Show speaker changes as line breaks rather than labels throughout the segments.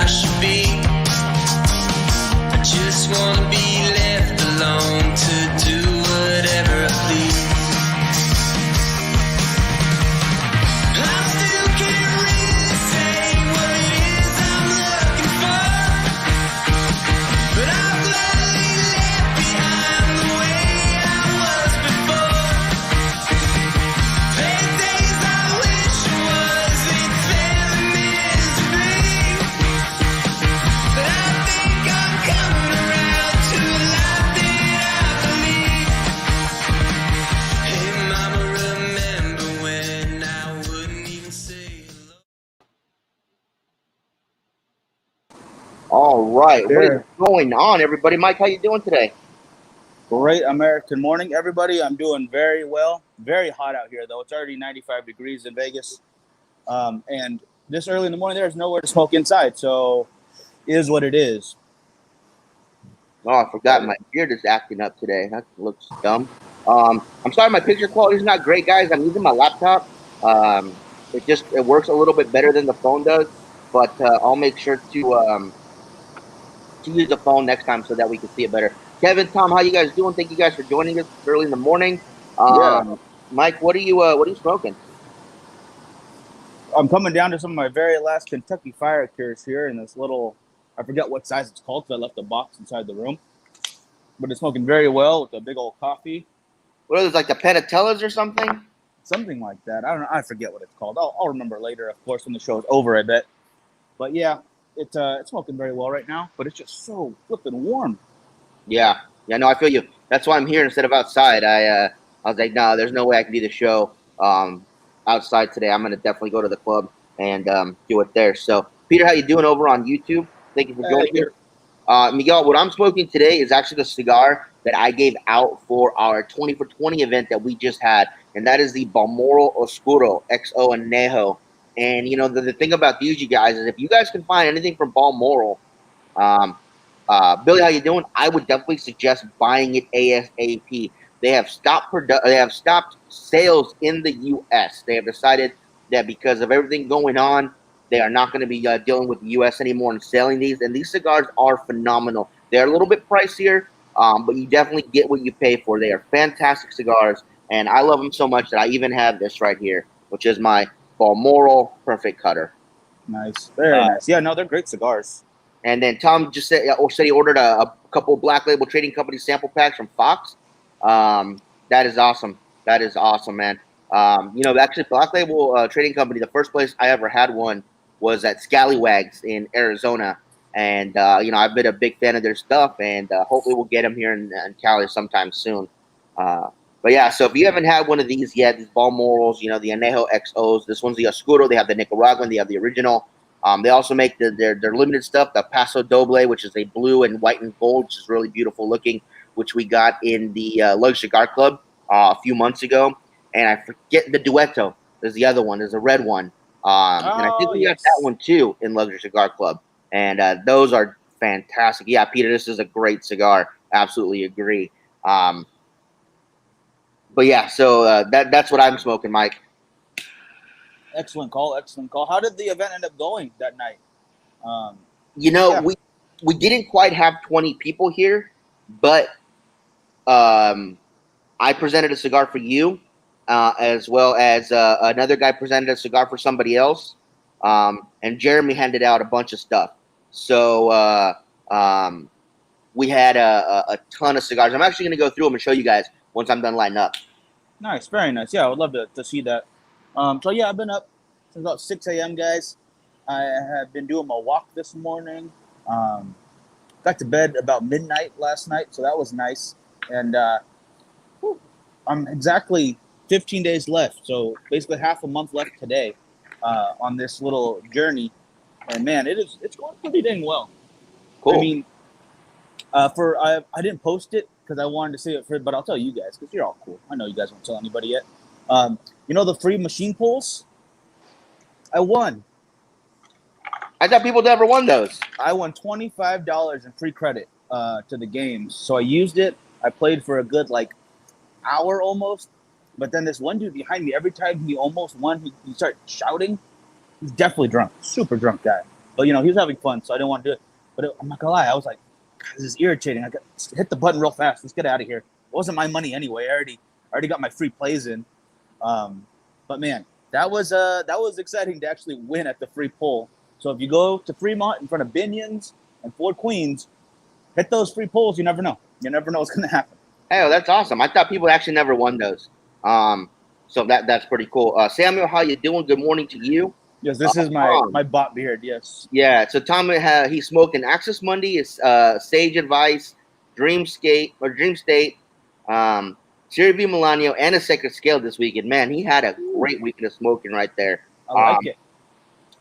should be. I just wanna be left alone to do whatever I please. I still can't really say what it is I'm looking for, but I've gladly left behind the way I was before. There are days I wish it wasn't fair and misery, but I think I'm coming around to a life that I believe. Hey mama, remember when I wouldn't even say hello?
All right, what is
Sure.
going on, everybody? Mike, how you doing today?
Great American morning, everybody. I'm doing very well. Very hot out here, though. It's already 95 degrees in Vegas. And this early in the morning, there's nowhere to smoke inside. So it is what it is.
Oh, I forgot my beard is acting up today. That looks dumb. I'm sorry, my picture quality is not great, guys. I'm using my laptop. It works a little bit better than the phone does, but I'll make sure to use the phone next time so that we can see it better. Kevin, Tom, how you guys doing? Thank you guys for joining us early in the morning.
Yeah.
Mike, what are you smoking?
I'm coming down to some of my very last Kentucky Fire Cures here in this little, I forget what size it's called because I left the box inside the room. But it's smoking very well with a big old coffee.
What are those, like the Penatellas or something?
Something like that. I don't know. I forget what it's called. I'll remember later, of course, when the show is over, I bet. But yeah, it's smoking very well right now, but it's just so flipping warm.
Yeah, no, I feel you. That's why I'm here instead of outside. I was like, no, there's no way I can do the show outside today. I'm gonna definitely go to the club and do it there. So, Peter, how you doing over on YouTube? Thank you for joining me. Miguel, what I'm smoking today is actually the cigar that I gave out for our 20 for 20 event that we just had, and that is the Balmoral Oscuro XO Anejo. And you know the thing about these, you guys, is if you guys can find anything from Balmoral, Billy, how you doing? I would definitely suggest buying it ASAP. They have stopped sales in the U.S. They have decided that because of everything going on, they are not going to be dealing with the U.S. anymore and selling these. And these cigars are phenomenal. They're a little bit pricier, but you definitely get what you pay for. They are fantastic cigars, and I love them so much that I even have this right here, which is my Balmoral Perfect Cutter.
Nice, very nice. Yeah, no, they're great cigars.
And then Tom just said he ordered a couple of Black Label Trading Company sample packs from Fox. That is awesome. That is awesome, man. Actually, Black Label Trading Company, the first place I ever had one was at Scallywags in Arizona. And, I've been a big fan of their stuff, and hopefully we'll get them here in Cali sometime soon. But yeah, so if you haven't had one of these yet, these Balmorals, the Anejo XOs, this one's the Oscuro. They have the Nicaraguan, they have the original. They also make their limited stuff, the Paso Doble, which is a blue and white and gold, which is really beautiful looking, which we got in the Lug Cigar Club a few months ago. And I forget the Duetto. There's the other one. There's a red one. And I think we got that one too in Luxury Cigar Club. And those are fantastic. Yeah, Peter, this is a great cigar. Absolutely agree. But yeah, so that's what I'm smoking, Mike.
Excellent call. Excellent call. How did the event end up going that night?
We didn't quite have 20 people here, but I presented a cigar for you, as well as another guy presented a cigar for somebody else, and Jeremy handed out a bunch of stuff. So we had a ton of cigars. I'm actually going to go through them and show you guys once I'm done lighting up.
Nice, very nice. Yeah, I would love to see that. So yeah, I've been up since about 6 a.m., guys. I have been doing my walk this morning. Got to bed about midnight last night, so that was nice. And I'm exactly 15 days left, so basically half a month left today on this little journey. And man, it's going pretty dang well.
Cool.
I mean, I didn't post it because I wanted to say it for, but I'll tell you guys because you're all cool. I know you guys won't tell anybody yet. The free machine pulls? I won.
I thought people never won those.
I won $25 in free credit to the games. So I used it. I played for a good hour almost. But then this one dude behind me, every time he almost won, he started shouting. He's definitely drunk. Super drunk guy. But he was having fun, so I didn't want to do it. But I'm not gonna lie, I was like, God, this is irritating. I got hit the button real fast. Let's get out of here. It wasn't my money anyway. I already got my free plays in. But man, that was exciting to actually win at the free pull. So if you go to Fremont in front of Binions and Ford Queens, hit those free pulls. You never know. You never know what's gonna happen.
Hey, well, that's awesome. I thought people actually never won those. So that's pretty cool. Samuel, how you doing? Good morning to you.
Yes, this is my bot beard. Yes.
Yeah, so Tom, he's smoking Access Monday, is Sage Advice, Dream State, Siri V. Milano, and a Sacred Scale this weekend. Man, he had a great weekend of smoking right there.
I like it.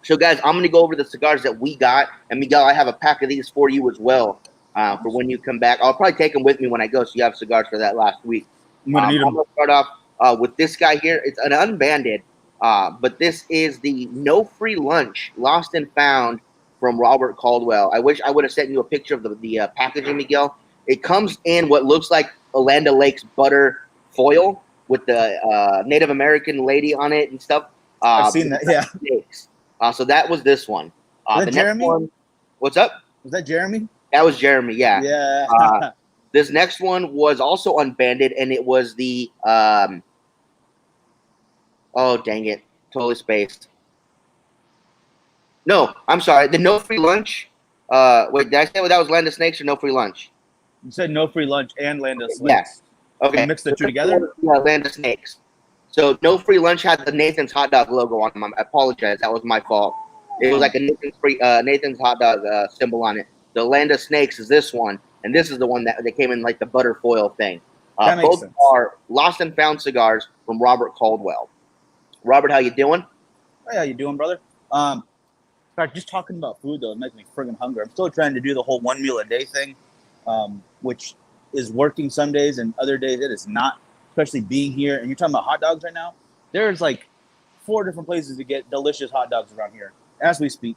So, guys, I'm going to go over the cigars that we got. And, Miguel, I have a pack of these for you as well for when you come back. I'll probably take them with me when I go so you have cigars for that last week.
I'm gonna need
I'm
them.
going to start off with this guy here. It's an unbanded, but this is the No Free Lunch Lost and Found from Robert Caldwell. I wish I would have sent you a picture of the packaging, Miguel. It comes in what looks like Land O'Lakes butter foil with the Native American lady on it and stuff.
I've seen that, yeah.
So that was this one.
Was that
The
Jeremy?
next one, what's up?
Was that Jeremy?
That was Jeremy, yeah.
Yeah.
This next one was also unbanded, and it was the oh dang it, totally spaced. No, I'm sorry. The No Free Lunch. Wait, did I say that was Land of Snakes or No Free Lunch?
You said No Free Lunch and Land of Snakes.
Yes. Okay.
You mixed the two together?
Yeah, Land of Snakes. So No Free Lunch had the Nathan's Hot Dog logo on them. I apologize. That was my fault. It was like a Nathan's Hot Dog symbol on it. The Land of Snakes is this one, and this is the one that came in like the butter foil thing.
That makes
Both
sense.
are Lost and Found cigars from Robert Caldwell. Robert, how you doing?
Hey, how you doing, brother? In fact, just talking about food though, it makes me friggin' hungry. I'm still trying to do the whole 1 meal a day thing, which is working some days and other days it is not. Especially being here, and you're talking about hot dogs right now. There's like 4 different places to get delicious hot dogs around here as we speak.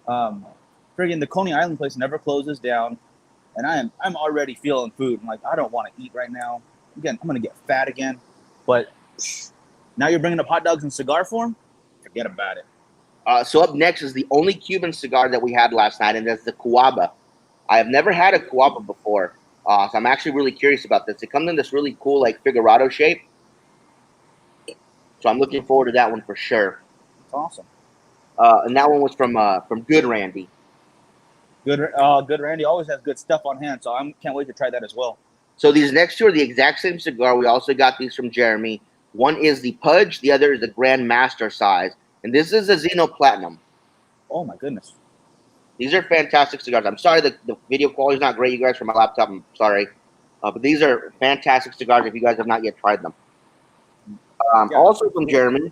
Friggin' the Coney Island place never closes down, and I'm already feeling food. I'm like, I don't want to eat right now. Again, I'm gonna get fat again. But now you're bringing up hot dogs in cigar form. Forget about it.
So up next is the only Cuban cigar that we had last night, and that's the Cuaba. I have never had a Cuaba before, so I'm actually really curious about this. It comes in this really cool, like, figurado shape. So I'm looking forward to that one for sure.
It's awesome.
And that one was from Good Randy.
Good Randy always has good stuff on hand, so I can't wait to try that as well.
So these next two are the exact same cigar. We also got these from Jeremy. One is the Pudge, the other is the Grand Master size. And this is a Xeno Platinum.
Oh my goodness.
These are fantastic cigars. I'm sorry the video quality is not great, you guys, for my laptop. I'm sorry. But these are fantastic cigars if you guys have not yet tried them.
Yeah.
Also from Jeremy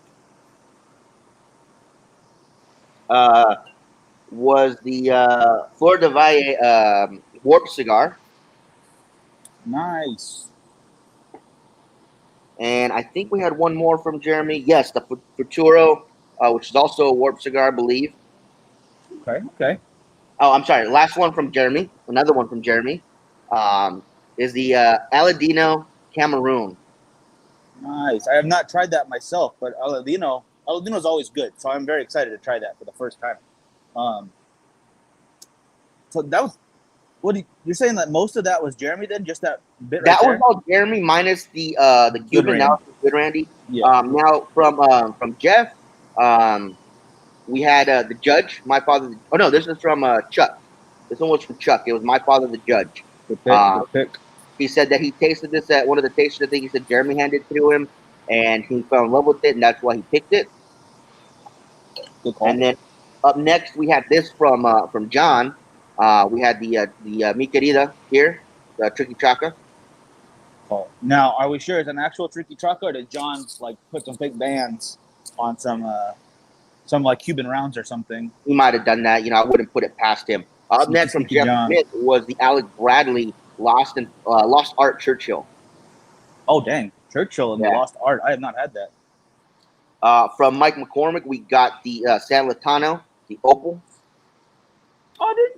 was the Flor de Valle Warp cigar.
Nice.
And I think we had one more from Jeremy. Yes, the Futuro, which is also a Warp cigar, I believe.
Okay.
Oh, I'm sorry. Last one from Jeremy. Another one from Jeremy is the Aladino Cameroon.
Nice. I have not tried that myself, but Aladino is always good, so I'm very excited to try that for the first time. So that was you're saying that most of that was Jeremy then, just that bit right
That
there?
was all Jeremy minus the Cuban.
Randy.
Now it's Good Randy.
Yeah.
Now from Jeff, we had the Judge. My Father. Oh no, this is from Chuck. This one was from Chuck. It was My Father the Judge.
Good pick, good pick.
He said that he tasted this at one of the tastings. I think he said Jeremy handed it to him, and he fell in love with it, and that's why he picked it.
Good call.
And then up next, we had this from John. We had the Mi Querida here, the Tricky Chaka.
Call. Now, are we sure it's an actual Tricky Trucker, or did John like put some fake bands on some like Cuban rounds or something?
He might have done that. I wouldn't put it past him. Up next from
Sneaky
Jeff
John.
Smith was the Alec Bradley Lost Art Churchill.
Oh dang, Churchill and
Yeah.
the Lost Art. I have not had that.
From Mike McCormick, we got the San Latano, the Opal.
Oh,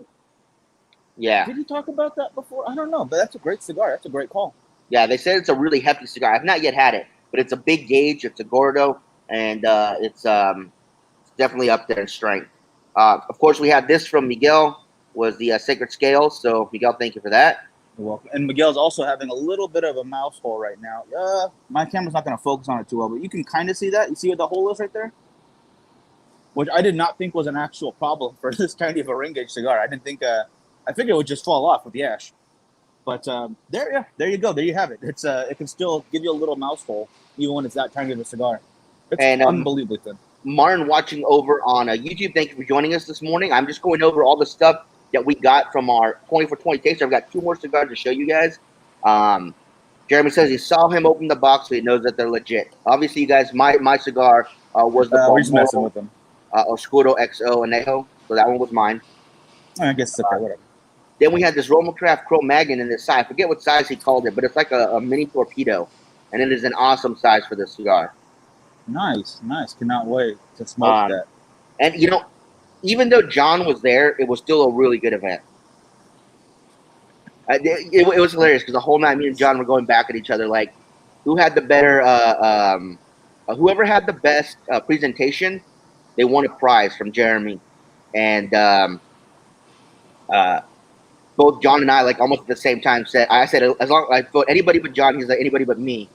Yeah.
did you talk about that before? I don't know, but that's a great cigar. That's a great call.
Yeah, they said it's a really hefty cigar. I've not yet had it, but it's a big gauge. It's a Gordo, and it's definitely up there in strength. Of course, we had this from Miguel, was the Sacred Scale. So, Miguel, thank you for that.
You're welcome. And Miguel's also having a little bit of a mouse hole right now. My camera's not going to focus on it too well, but you can kind of see that. You see what the hole is right there? Which I did not think was an actual problem for this tiny of a ring gauge cigar. I didn't think. I figured it would just fall off with the ash. But there you go. There you have it. It's it can still give you a little mouse hole even when it's that tiny of a cigar. It's unbelievably thin.
Martin watching over on YouTube, thank you for joining us this morning. I'm just going over all the stuff that we got from our 20 taster. I've got 2 more cigars to show you guys. Jeremy says he saw him open the box, so he knows that they're legit. Obviously, you guys, my cigar was the
we're just messing with them.
Oscuro XO Anejo, so that one was mine.
I guess it's okay, whatever.
Then we had this Romacraft Cro-Magnon in this size. I forget what size he called it, but it's like a mini torpedo, and it is an awesome size for this cigar.
Nice. Cannot wait to smoke that.
And, even though John was there, it was still a really good event. It was hilarious because the whole night me and John were going back at each other like, who had the better, whoever had the best presentation, they won a prize from Jeremy. And both John and I, like almost at the same time, I said, as long as I vote anybody but John, he's like anybody but me.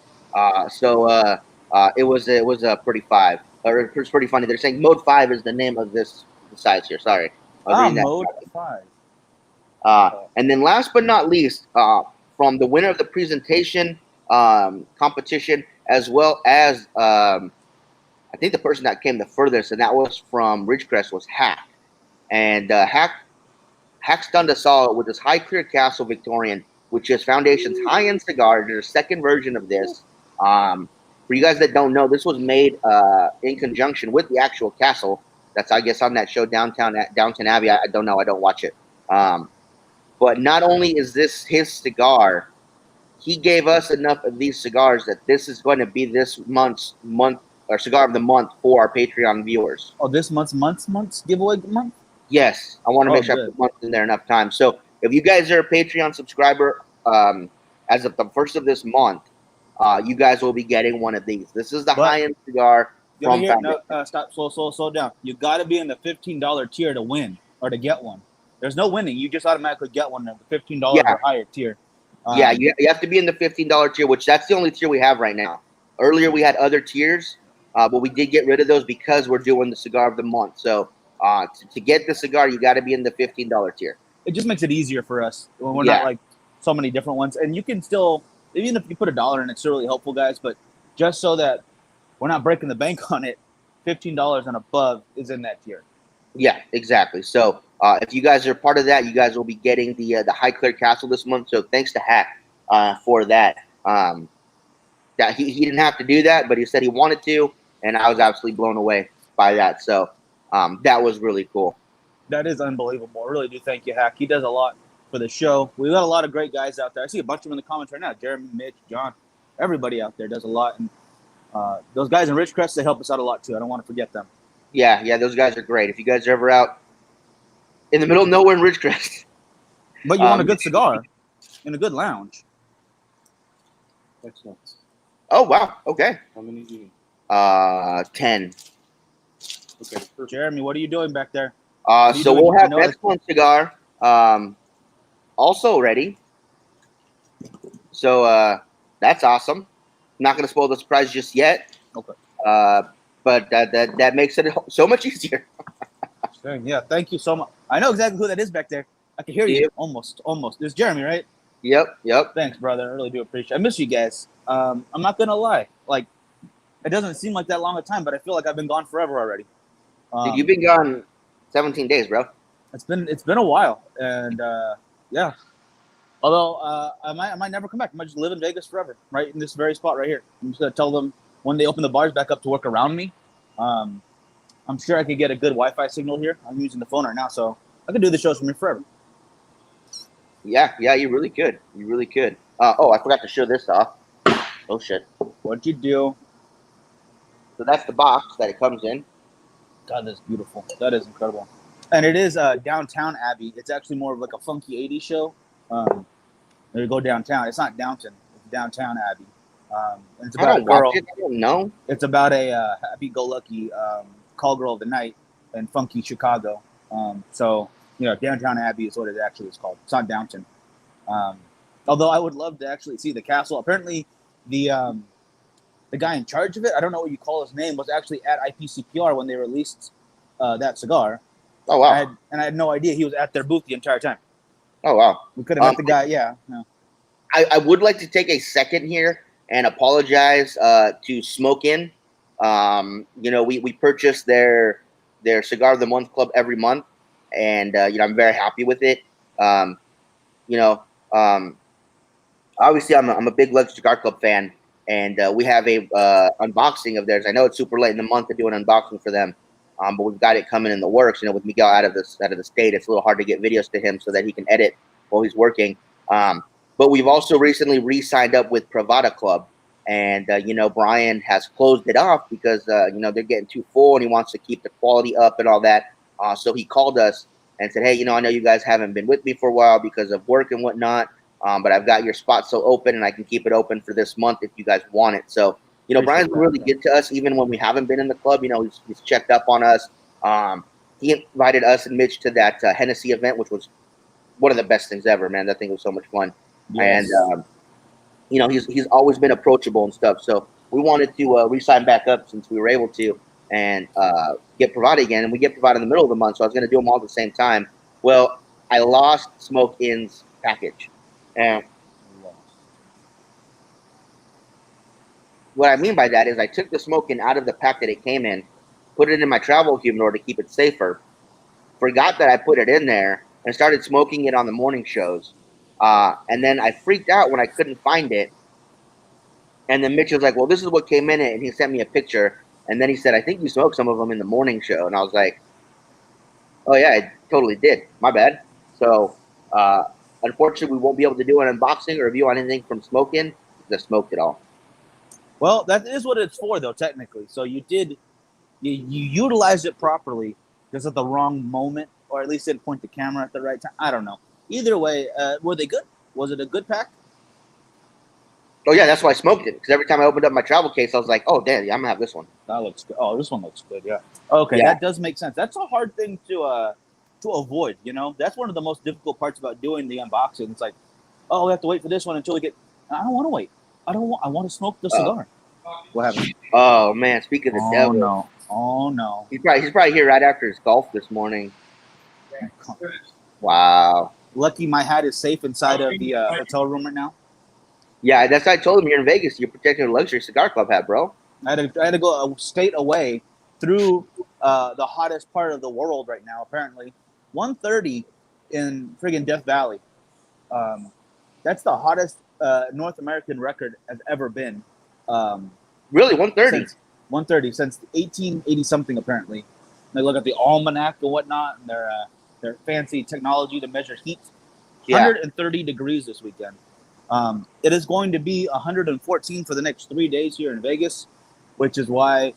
It was a pretty 5. Or it's pretty funny. They're saying Mode 5 is the name of this size here. Sorry.
Mode 5.
And then last but not least, from the winner of the presentation competition, as well as I think the person that came the furthest, and that was from Ridgecrest, was Hack. And Hack stunned us all with this High Clear Castle Victorian, which is Foundation's high-end cigar. There's a second version of this. For you guys that don't know, this was made in conjunction with the actual castle. That's, I guess, on that show Downton Abbey. I don't know. I don't watch it. But not only is this his cigar, he gave us enough of these cigars that this is going to be this month's cigar of the month for our Patreon viewers.
Oh, this month's giveaway month?
Yes, I want to make sure I
good.
put months in there enough time. So if you guys are a Patreon subscriber, as of the first of this month, you guys will be getting one of these. This is the high-end cigar from Foundation.
Stop, slow down. You got to be in the $15 tier to win or to get one. There's no winning. You just automatically get one at the $15 or higher tier.
You have to be in the $15 tier, which that's the only tier we have right now. Earlier we had other tiers, but we did get rid of those because we're doing the cigar of the month. So to get the cigar, you got to be in the $15 tier.
It just makes it easier for us when we're not like so many different ones. And you can still, even if you put $1 in, it's really helpful, guys. But just so that we're not breaking the bank on it, $15 and above is in that tier.
Yeah, exactly. So if you guys are part of that, you guys will be getting the High Clear Castle this month. So thanks to Hack for that. That he didn't have to do that, but he said he wanted to, and I was absolutely blown away by that. So that was really cool.
That is unbelievable. I really do thank you, Hack. He does a lot for the show. We've got a lot of great guys out there. I see a bunch of them in the comments right now. Jeremy, Mitch, John, everybody out there does a lot. And those guys in Ridgecrest, they help us out a lot too. I don't want to forget them.
Yeah, those guys are great. If you guys are ever out in the middle of nowhere in Ridgecrest.
But you want a good cigar in a good lounge.
That's nuts.
Oh, wow. Okay.
How many do you need?
10.
Okay. Perfect.
Jeremy, what are you doing back there?
So we'll have next one cigar also ready. So that's awesome. Not going to spoil the surprise just yet.
Okay.
But that makes it so much easier.
Yeah, thank you so much. I know exactly who that is back there. I can hear you. Almost. There's Jeremy, right?
Yep.
Thanks, brother. I really do appreciate it. I miss you guys. I'm not going to lie. Like, it doesn't seem like that long a time, but I feel like I've been gone forever already.
Dude, you've been gone 17 days, bro.
It's been a while, and yeah. Although I might never come back. I might just live in Vegas forever, right in this very spot right here. I'm just gonna tell them when they open the bars back up to work around me. I'm sure I could get a good Wi-Fi signal here. I'm using the phone right now, so I could do the shows from here forever.
Yeah, you really could. You really could. I forgot to show this off. Oh shit.
What'd you do?
So that's the box that it comes in.
God, that's beautiful. That is incredible. And it is Downtown Abbey. It's actually more of like a funky 80s show. There you go, downtown. It's not Downton. It's Downtown Abbey. And it's about a girl.
I don't know.
It's about a happy-go-lucky call girl of the night in funky Chicago. So Downtown Abbey is what it actually is called. It's not Downton. Although I would love to actually see the castle. Apparently, the guy in charge of it, I don't know what you call his name, was actually at IPCPR when they released that cigar.
Oh wow.
I had no idea he was at their booth the entire time.
Oh wow.
We could have met the guy. Yeah. No.
I would like to take a second here and apologize to Smoke Inn. We purchase their Cigar of the Month Club every month, and I'm very happy with it. Obviously I'm a big Lux Cigar Club fan, and we have a unboxing of theirs. I know it's super late in the month to do an unboxing for them, but we've got it coming in the works. With Miguel out of the state, it's a little hard to get videos to him so that he can edit while he's working. But we've also recently re-signed up with Pravada Club, and Brian has closed it off because they're getting too full, and he wants to keep the quality up and all that. So he called us and said, "Hey, I know you guys haven't been with me for a while because of work and whatnot, but I've got your spot still open, and I can keep it open for this month if you guys want it." So Brian's been really good to us even when we haven't been in the club. He's checked up on us. He invited us and Mitch to that Hennessy event, which was one of the best things ever, man. That thing was so much fun. Yes. And he's always been approachable and stuff. So we wanted to re-sign back up since we were able to, and get Pravada again. And we get Pravada in the middle of the month, so I was going to do them all at the same time. Well, I lost Smoke Inn's package, and what I mean by that is I took the Smoke Inn out of the pack that it came in, put it in my travel humidor to keep it safer. Forgot that I put it in there and started smoking it on the morning shows. And then I freaked out when I couldn't find it. And then Mitch was like, "Well, this is what came in it." And he sent me a picture. And then he said, "I think you smoked some of them in the morning show." And I was like, "Oh, yeah, I totally did. My bad." So, unfortunately, we won't be able to do an unboxing or review on anything from Smoke Inn. Just smoked it all.
Well, that is what it's for, though, technically. So you utilized it properly, just at the wrong moment, or at least didn't point the camera at the right time. I don't know. Either way, were they good? Was it a good pack?
Oh, yeah, that's why I smoked it. Because every time I opened up my travel case, I was like, "Oh, damn, I'm going to have this one."
That looks good. Oh, this one looks good, yeah. Okay, yeah. That does make sense. That's a hard thing to avoid, That's one of the most difficult parts about doing the unboxing. It's like, oh, we have to wait for this one until we get... I don't want to wait. I want to smoke the cigar. What happened?
Oh, man, speaking of the devil.
No. Oh, no.
He's probably here right after his golf this morning. Wow.
Lucky my hat is safe inside of the hotel room right now.
Yeah, that's what I told him here in Vegas. You're protecting a luxury cigar club hat, bro.
I had to go a state away through the hottest part of the world right now, apparently. 130 in friggin' Death Valley. That's the hottest North American record has ever been.
Really, 130?
130 since 1880 something, apparently. They look at the almanac and whatnot, and their fancy technology to measure heat. 130 degrees this weekend. It is going to be 114 for the next 3 days here in Vegas, which is why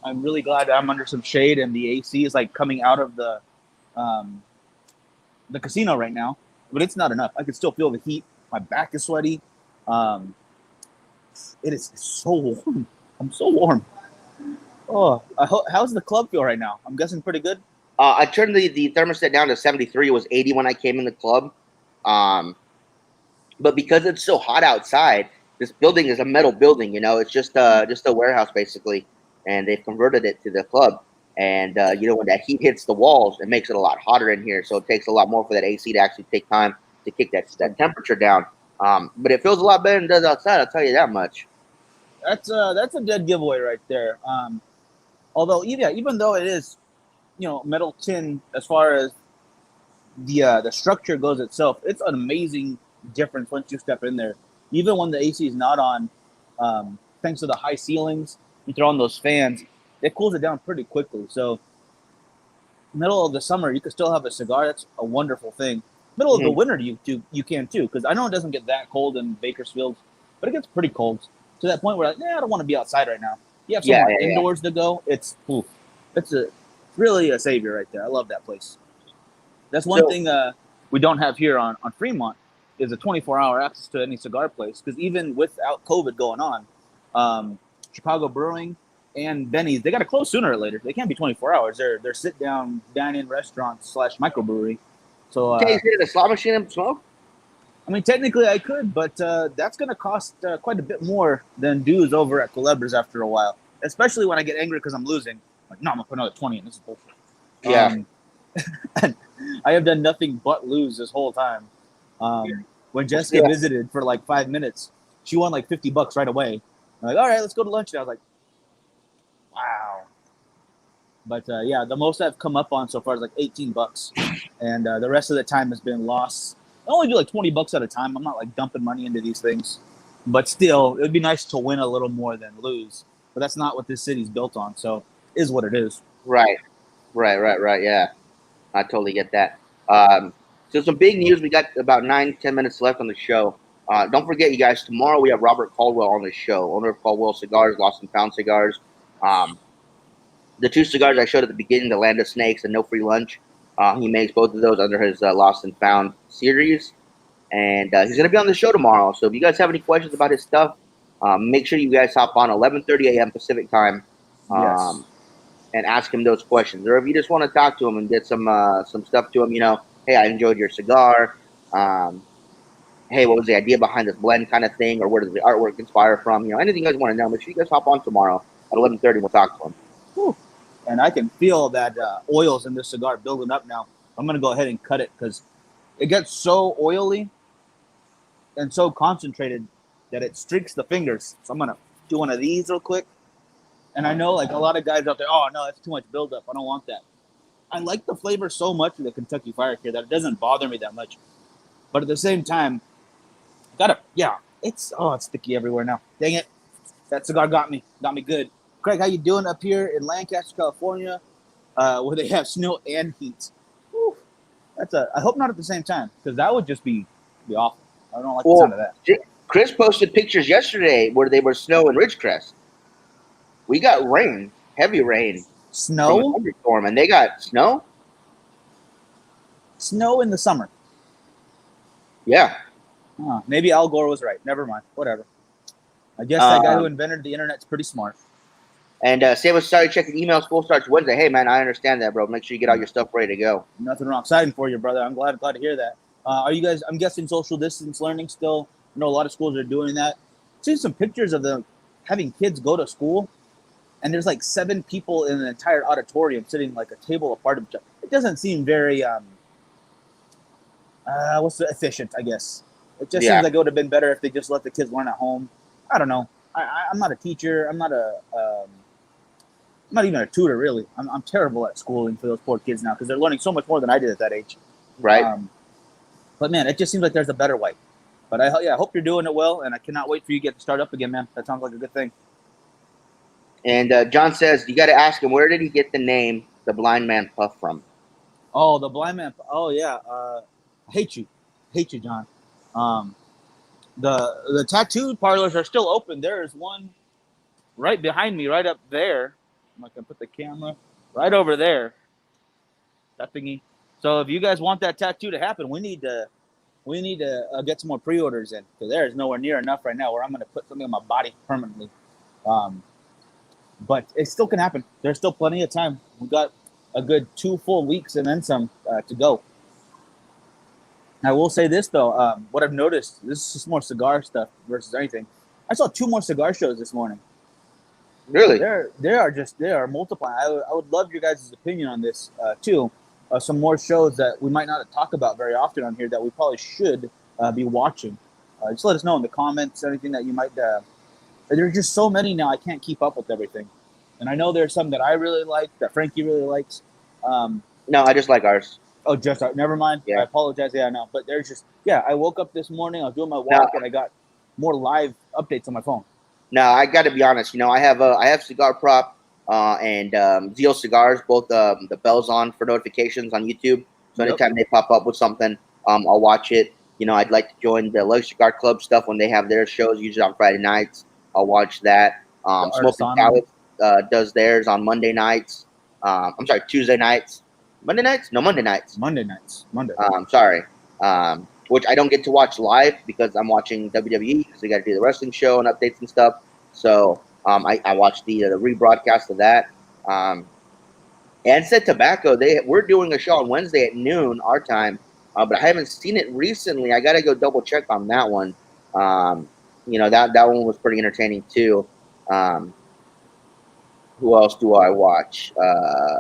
I'm really glad I'm under some shade and the AC is like coming out of the casino right now. But it's not enough. I can still feel the heat. My back is sweaty. It is so warm. I'm so warm. Oh, how's the club feel right now? I'm guessing pretty good.
I turned the thermostat down to 73. It was 80 when I came in the club. But because it's so hot outside, this building is a metal building. It's just a warehouse basically, and they've converted it to the club. And when that heat hits the walls, it makes it a lot hotter in here. So it takes a lot more for that AC to actually take time to kick that temperature down. But it feels a lot better than it does outside. I'll tell you that much.
That's a dead giveaway right there. Although even though it is, metal tin as far as the structure goes itself, it's an amazing difference once you step in there. Even when the AC is not on, thanks to the high ceilings, you throw on those fans, it cools it down pretty quickly. So middle of the summer, you can still have a cigar. That's a wonderful thing. Middle of the winter, you can too, because I know it doesn't get that cold in Bakersfield, but it gets pretty cold to that point where I don't want to be outside right now. You have somewhere indoors to go. It's really a savior right there. I love that place. That's one thing we don't have here on Fremont is a 24-hour access to any cigar place, because even without COVID going on, Chicago Brewing and Benny's, they got to close sooner or later. They can't be 24 hours. They're sit down dine-in restaurants / microbrewery. So
Can't you sit at a slot machine and smoke?
I mean, technically I could, but that's going to cost quite a bit more than dues over at Culebras after a while. Especially when I get angry because I'm losing. Like, no, I'm gonna put another 20 in. This is bullshit.
Yeah.
And I have done nothing but lose this whole time. When Jessica
Yeah.
visited for like 5 minutes, she won like $50 right away. I'm like, all right, let's go to lunch. And I was like, wow. But yeah, the most I've come up on so far is like $18, and the rest of the time has been loss. I only do like $20 at a time. I'm not like dumping money into these things, but still, it would be nice to win a little more than lose. But that's not what this city's built on. So, it is what it is.
Right. Yeah, I totally get that. So some big news. We got about 9-10 minutes left on the show. Don't forget, you guys. Tomorrow we have Robert Caldwell on the show, owner of Caldwell Cigars, Lost and Found Cigars. The two cigars I showed at the beginning, the Land of Snakes and No Free Lunch. He makes both of those under his Lost and Found series, and he's going to be on the show tomorrow. So if you guys have any questions about his stuff, make sure you guys hop on 11:30 a.m. Pacific time.
Yes.
And ask him those questions, or if you just want to talk to him and get some stuff to him, hey, I enjoyed your cigar. Hey, what was the idea behind this blend, kind of thing, or where does the artwork inspire from? Anything you guys want to know, make sure you guys hop on tomorrow at 11:30. We'll talk to him.
Whew. And I can feel that oils in this cigar building up now. I'm gonna go ahead and cut it because it gets so oily and so concentrated that it streaks the fingers. So I'm gonna do one of these real quick. And I know like a lot of guys out there, oh no, that's too much buildup. I don't want that. I like the flavor so much of the Kentucky Fire here that it doesn't bother me that much. But at the same time, it's sticky everywhere now. Dang it. That cigar got me good. Craig, how you doing up here in Lancaster, California, where they have snow and heat? Whew. I hope not at the same time, because that would just be awful. I don't like the sound of that.
Chris posted pictures yesterday where they were snow in Ridgecrest. We got rain, heavy rain,
Snow?
from a thunderstorm, and they got snow.
Snow in the summer.
Yeah,
Maybe Al Gore was right. Never mind. Whatever. I guess that guy who invented the internet's pretty smart.
and Sam was started checking emails. School starts Wednesday. Hey man, I understand that, bro. Make sure you get all your stuff ready to go.
Nothing wrong. Exciting for you, brother. I'm glad to hear that. Are you guys, I'm guessing, social distance learning still? I know a lot of schools are doing that. I've seen some pictures of them having kids go to school, and there's like 7 people in an entire auditorium sitting like a table apart of each other. It doesn't seem very efficient, I guess. It just seems like it would have been better if they just let the kids learn at home. I don't know. I'm not a teacher. I'm not even a tutor, really. I'm terrible at schooling for those poor kids now because they're learning so much more than I did at that age.
Right.
But man, it just seems like there's a better way. But I hope you're doing it well, and I cannot wait for you to get to start up again, man. That sounds like a good thing.
And John says you got to ask him, where did he get the name the Blind Man Puff from?
Oh, the blind man. Oh yeah. I hate you, John. The tattoo parlors are still open. There is one right behind me, right up there. I'm not gonna put the camera right over there. That thingy. So if you guys want that tattoo to happen, we need to get some more pre-orders in, because there is nowhere near enough right now where I'm gonna put something on my body permanently. But it still can happen. There's still plenty of time. We've got a good 2 full weeks and then some to go. I will say this though, what I've noticed, this is just more cigar stuff versus anything. I saw 2 more cigar shows this morning.
Really?
They are multiplying. I would love your guys' opinion on this too. Some more shows that we might not talk about very often on here that we probably should be watching. Just let us know in the comments, anything that you might. There are just so many now, I can't keep up with everything. And I know there's some that I really like, that Frankie really likes.
No, I just like ours.
Oh, just never mind.
Yeah.
I apologize. Yeah, no, but there's just I woke up this morning. I was doing my walk and I got more live updates on my phone.
No, I got to be honest. I have Cigar Prop and Zeal Cigars, both the bells on for notifications on YouTube. So anytime they pop up with something, I'll watch it. I'd like to join the Luxury Cigar Club stuff when they have their shows, usually on Friday nights. I'll watch that. Smoking Salad does theirs on Monday nights. I'm sorry, Tuesday nights. Monday nights? No, Monday nights.
Monday nights.
Sorry. Which I don't get to watch live because I'm watching WWE because they got to do the wrestling show and updates and stuff. So I watched the rebroadcast of that. And said Tobacco, we're doing a show on Wednesday at noon our time, but I haven't seen it recently. I got to go double check on that one. That one was pretty entertaining too. Who else do I watch?
I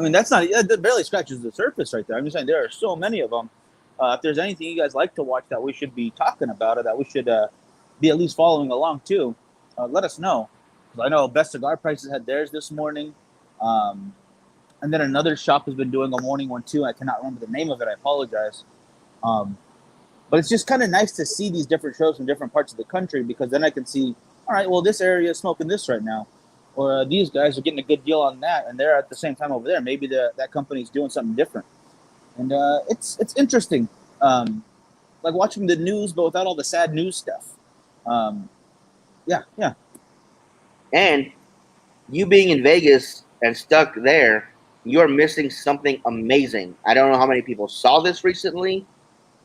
mean, that barely scratches the surface right there. I'm just saying there are so many of them. If there's anything you guys like to watch that we should be talking about, or that we should be at least following along too, let us know. 'Cause I know Best Cigar Prices had theirs this morning. And then another shop has been doing a morning one too. I cannot remember the name of it. I apologize. But it's just kind of nice to see these different shows from different parts of the country, because then I can see, all right, well, this area is smoking this right now. Or these guys are getting a good deal on that, and they're at the same time over there. Maybe that company's doing something different. And it's interesting. Like watching the news, but without all the sad news stuff. Yeah.
And you being in Vegas and stuck there, you're missing something amazing. I don't know how many people saw this recently,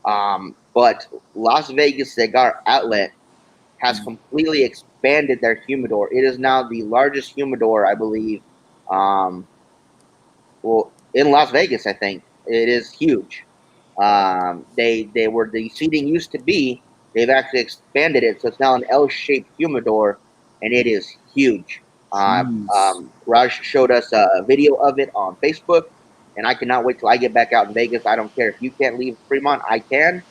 but Las Vegas Cigar Outlet has completely expanded their humidor. It is now the largest humidor, I believe. In Las Vegas, I think it is huge. They were the seating used to be. They've actually expanded it, so it's now an L-shaped humidor, and it is huge. Raj showed us a video of it on Facebook, and I cannot wait till I get back out in Vegas. I don't care if you can't leave Fremont, I can,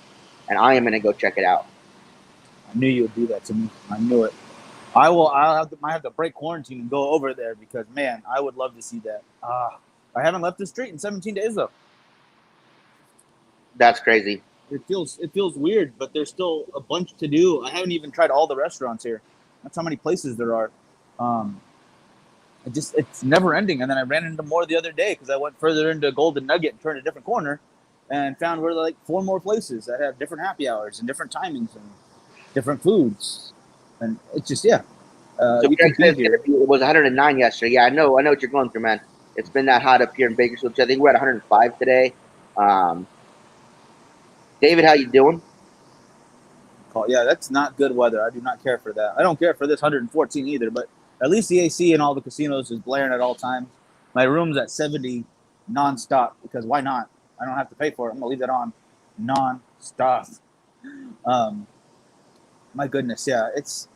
and I am going to go check it out.
I knew you would do that to me. I knew it. I might have to break quarantine and go over there, because man, I would love to see that. I haven't left the street in 17 days though.
That's crazy.
It feels weird, but there's still a bunch to do. I haven't even tried all the restaurants here. That's how many places there are. It's never ending. And then I ran into more the other day because I went further into Golden Nugget and turned a different corner, and found where like 4 more places that have different happy hours and different timings and different foods. And it's just
So
you
Greg
can
says
be here.
it was 109 yesterday. Yeah, I know what you're going through, man. It's been that hot up here in Bakersfield. I think we're at 105 today. David, how you doing?
Yeah, that's not good weather. I do not care for that. I don't care for this 114 either, but at least the AC in all the casinos is blaring at all times. My room's at 70 nonstop, because why not? I don't have to pay for it. I'm going to leave that on nonstop. My goodness, yeah. It's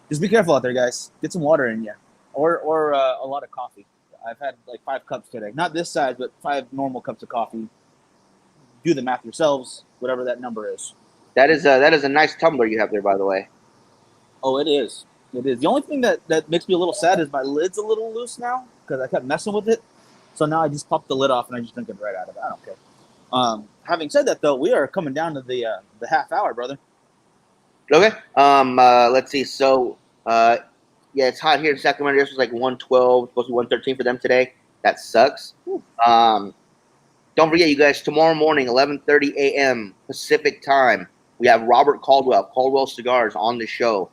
just be careful out there, guys. Get some water in you, or a lot of coffee. I've had like 5 cups today. Not this size, but 5 normal cups of coffee. Do the math yourselves, whatever that number is.
That is a nice tumbler you have there, by the way.
Oh, it is. It is. The only thing that makes me a little sad is my lid's a little loose now, because I kept messing with it. So now I just popped the lid off and I just drink it right out of it. I don't care. Having said that, though, we are coming down to the half hour, brother.
Okay. Let's see. So, yeah, it's hot here in Sacramento. This was like 112, supposed to be 113 for them today. That sucks. Don't forget, you guys, tomorrow morning, 11:30 a.m. Pacific time, we have Robert Caldwell Cigars on the show.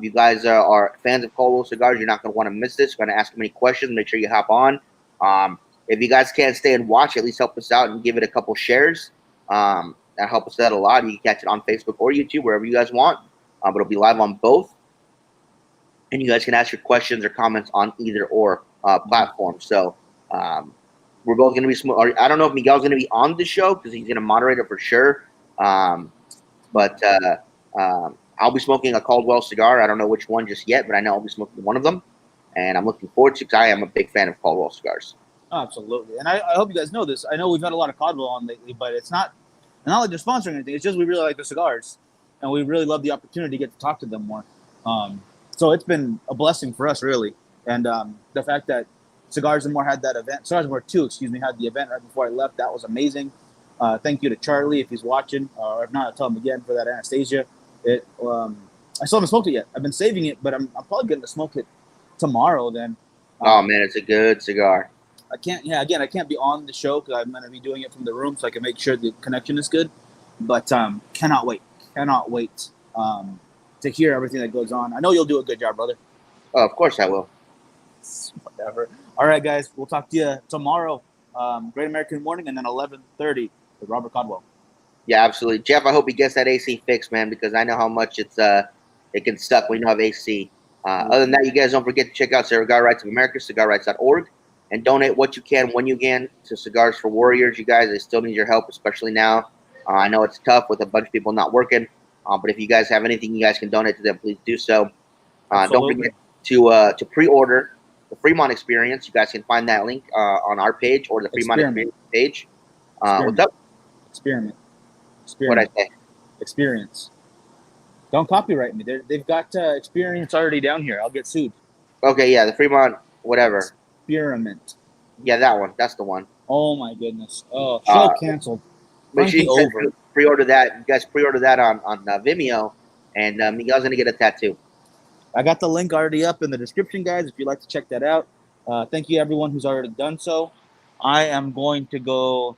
You guys are fans of Caldwell Cigars. You're not going to want to miss this. You're going to ask him any questions. Make sure you hop on. If you guys can't stay and watch, at least help us out and give it a couple shares. That helps us out a lot. You can catch it on Facebook or YouTube, wherever you guys want. But it'll be live on both. And you guys can ask your questions or comments on either or platform. So we're both going to be I don't know if Miguel's going to be on the show because he's going to moderate it for sure. But I'll be smoking a Caldwell cigar. I don't know which one just yet, but I know I'll be smoking one of them. And I'm looking forward to it because I am a big fan of Caldwell cigars.
Absolutely. And I hope you guys know this. I know we've had a lot of Caldwell on lately, but it's not like they're sponsoring anything. It's just we really like the cigars, and we really love the opportunity to get to talk to them more. So it's been a blessing for us, really. And the fact that Cigars and More had that event, Cigars and More 2, had the event right before I left, that was amazing. Thank you to Charlie if he's watching, or if not, I'll tell him again for that Anastasia. I still haven't smoked it yet. I've been saving it, but I'm probably going to smoke it tomorrow then.
Oh, man, it's a good cigar.
I can't be on the show because I'm going to be doing it from the room so I can make sure the connection is good. But cannot wait to hear everything that goes on. I know you'll do a good job, brother.
Oh, of course I will.
Whatever. All right, guys. We'll talk to you tomorrow. Great American Morning, and then 11:30 with Robert Caldwell.
Yeah, absolutely. Jeff, I hope he gets that AC fixed, man, because I know how much it can suck when you don't have AC. Other than that, you guys don't forget to check out Cigar Rights of America, cigarrights.org, and donate what you can when you can to Cigars for Warriors. You guys, they still need your help, especially now. I know it's tough with a bunch of people not working, but if you guys have anything you guys can donate to them, please do so. Don't
Absolutely.
forget to pre-order the Fremont Experience. You guys can find that link on our page or the Fremont
Experiment.
Experience page. What's up?
Experiment.
What'd I say?
Experience. Don't copyright me. They've got experience already down here. I'll get sued.
Okay, yeah, the Fremont, whatever.
Experiment.
Yeah, that one. That's the one.
Oh my goodness. Oh, show canceled.
Make sure you
Frankly,
guys
over.
pre-order that. You guys pre-order that on Vimeo, and Miguel's gonna get a tattoo.
I got the link already up in the description, guys, if you'd like to check that out. Thank you, everyone who's already done so. I am going to go.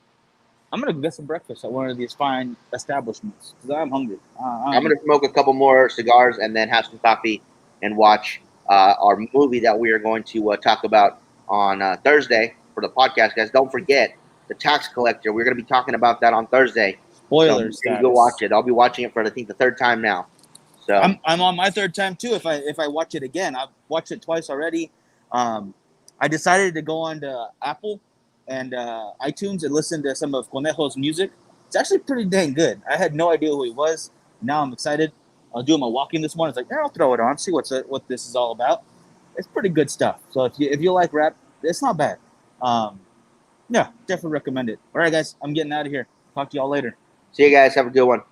I'm going to get some breakfast at one of these fine establishments because I'm hungry.
I'm gonna smoke a couple more cigars and then have some coffee and watch our movie that we are going to talk about on Thursday for the podcast, guys. Don't forget The Tax Collector. We're gonna be talking about that on Thursday.
Spoilers.
So you go watch it. I'll be watching it for I think the third time now. So
I'm on my third time too. If I watch it again, I've watched it twice already. I decided to go on to Apple and iTunes and listen to some of Conejo's music. It's actually pretty dang good. I had no idea who he was. Now I'm excited. I'll do my walking this morning. It's like, yeah, I'll throw it on, see what this is all about. It's pretty good stuff. So if you like rap, it's not bad. Yeah, definitely recommend it. All right, guys, I'm getting out of here. Talk to y'all later.
see you guys. Have a good one.